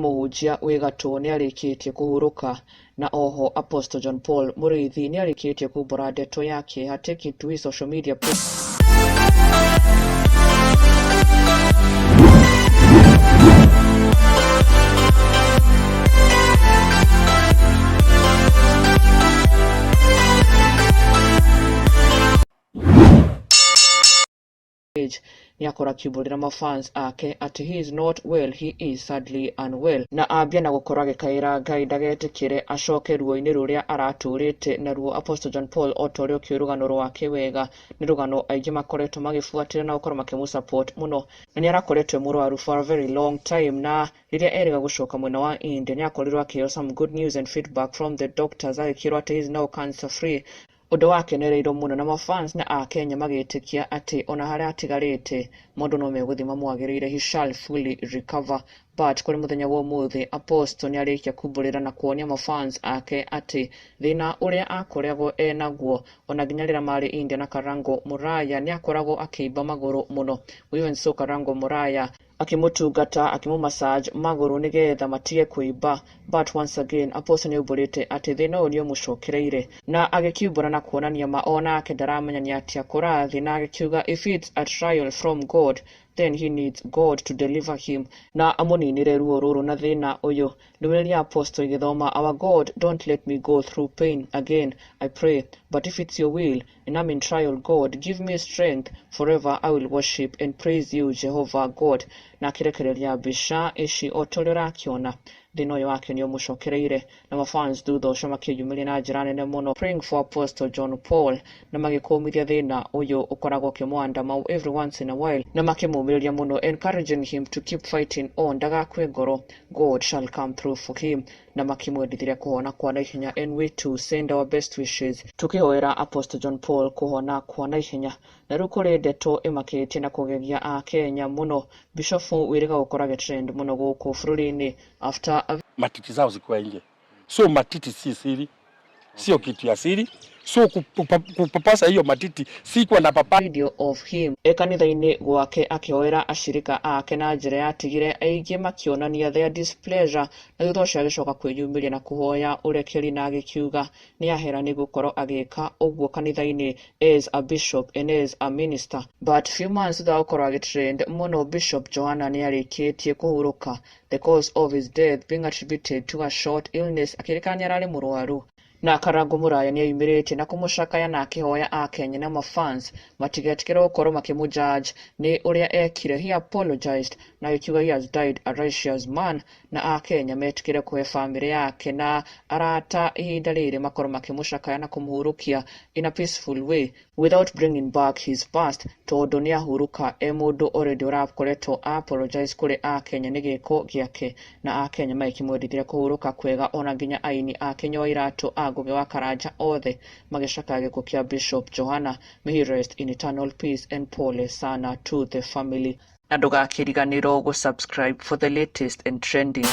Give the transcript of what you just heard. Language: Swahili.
Mũhunjia wĩ gatũ nĩ arĩkĩtie kũhurũka, na oho Apostle John Paul Mũrĩithi nĩ arĩkĩtie kumbũra ndeto yake, taking to his social media page. Nĩakora akiumbũrĩra mafans ake ati he is not well, he is sadly unwell, na ambia na gũkorwo agĩkaĩra Ngai ndagetĩkĩre acoke ruo-inĩ rũrĩa aratũrĩte naruo. Apostle John Paul otorĩa ũkĩũĩ rũgano rwake wega, nĩ rũgano aingĩ makoretwo magĩbuatĩra na gũkorwo makĩmũsupport mũno, na nĩarakoretwo mũrwaru for a very long time, na rĩrĩa erĩga gũcoka mwena wa India nĩakorirwo akĩheo some good news and feedback from the doctors, agĩkĩrwo ati he is now cancer free. Ũndũ wakenereirwo mũno na mafans na Akenya magĩtĩkia atĩ ona harĩa atigarĩte mũndũ no megũthiĩ mamwagĩrĩire, he shall fully recover. But kũrĩ mũthenya wa ũmũthĩ Apostle nĩarĩkia kumbũrĩra na kuonia mafans ake atĩ thĩna ũrĩa akoragwo enaguo ona nginya rĩrĩa marĩ India na Karango Muraya nĩakoragwo akĩimba magũrũ mũno. Even so Karango Muraya akĩmũtungata akĩmũmassage magũrũ nĩgetha matige kũimba, but once again Apostle nĩaumbũrĩte atĩ thĩna ũyũ nĩũmũcokereire, na agĩkiumbũra na kuonania ma onake ndaramenya nĩ atĩa kũrathiĩ, na agĩkiuga if it's a trial from God then he needs God to deliver him, na amũninire ruo rũrũ na thĩna ũyũ. Ndũmĩrĩri ya Apostle igĩthoma, our God, don't let me go through pain again, I pray, but if it's your will and I'm in trial, God, give me strength, forever I will worship and praise you, Jehovah God. Na akĩrekereria mbica ici otorĩa ũrakĩona thĩna ũyũ wake nĩũmũcokereire, na mafans thutha ũcio makĩyumĩria na njĩra nene mũno praying for Apostle John Paul, na magĩkũmithia thĩna ũyũ ũkoragwo ũkĩmwandama every once in a while, na makĩmũmĩrĩria mũno encouraging him to keep fighting on, ndagakue ngoro, God shall come through for him, na makĩmwendithĩria kũhona kwa naihenya, and we too send our best wishes tukĩhoera Apostle John Paul kũhona kwa naihenya. Na rĩu kũrĩ ndeto ĩmakĩtie na kũgegia Akenya mũno, Bishop wĩrĩga gũkorwo agĩtrend mũno gũkũ bũrũri-inĩ after matiti zao zikuwa nje. So matiti si siri, sio kitu ya siri. So kupapasa hiyo matiti si kwa na papa. Video of him kanitha-inĩ gwake akĩhoera ashirika ake na njĩra yatigire aingĩ makĩonania their displeasure, na thutha ũcio agĩcoka kwĩyumĩria na kũhoya ũrekeri, na agĩkiuga nĩahera nĩ gũkorwo agĩka ũguo kanitha-inĩ as a bishop and as a minister. But few months thutha wa gũkorwo agĩtrend mũno, Bishop Johana nĩarĩkĩtie kũhurũka, the cause of his death being attributed to a short illness, akĩrĩkana nĩararĩ mũrwaru. Na Karango Muraya nĩayumĩrĩtie na kũmũcakaya na akĩhoya Akenya na mafans matigetigĩre gũkorwo makĩmũjudge nĩ ũrĩa ekire. He apologized na agĩkiuga he has died a righteous man, na Akenya metigĩre kũhe famĩlĩ yake na arata ihinda rĩrĩ makorwo makĩmũcakaya na kũmũhurũkia in a peaceful way without bringing back his past, tondũ nĩahurũka mũndũ already ũrakoretwo apologize kũrĩ Akenya nĩ gĩko gĩake, na Akenya magĩkĩmwendithĩria kũhurũka kwega, ona nginya aini Akenya wa iratũ Ngugi wa Karanja othe magĩcakaya gĩkuũ kĩa Bishop Johana. May he rest in eternal peace and pole sana to the family. Na ndũgakĩriganĩrwo gũsubscribe for the latest and trending.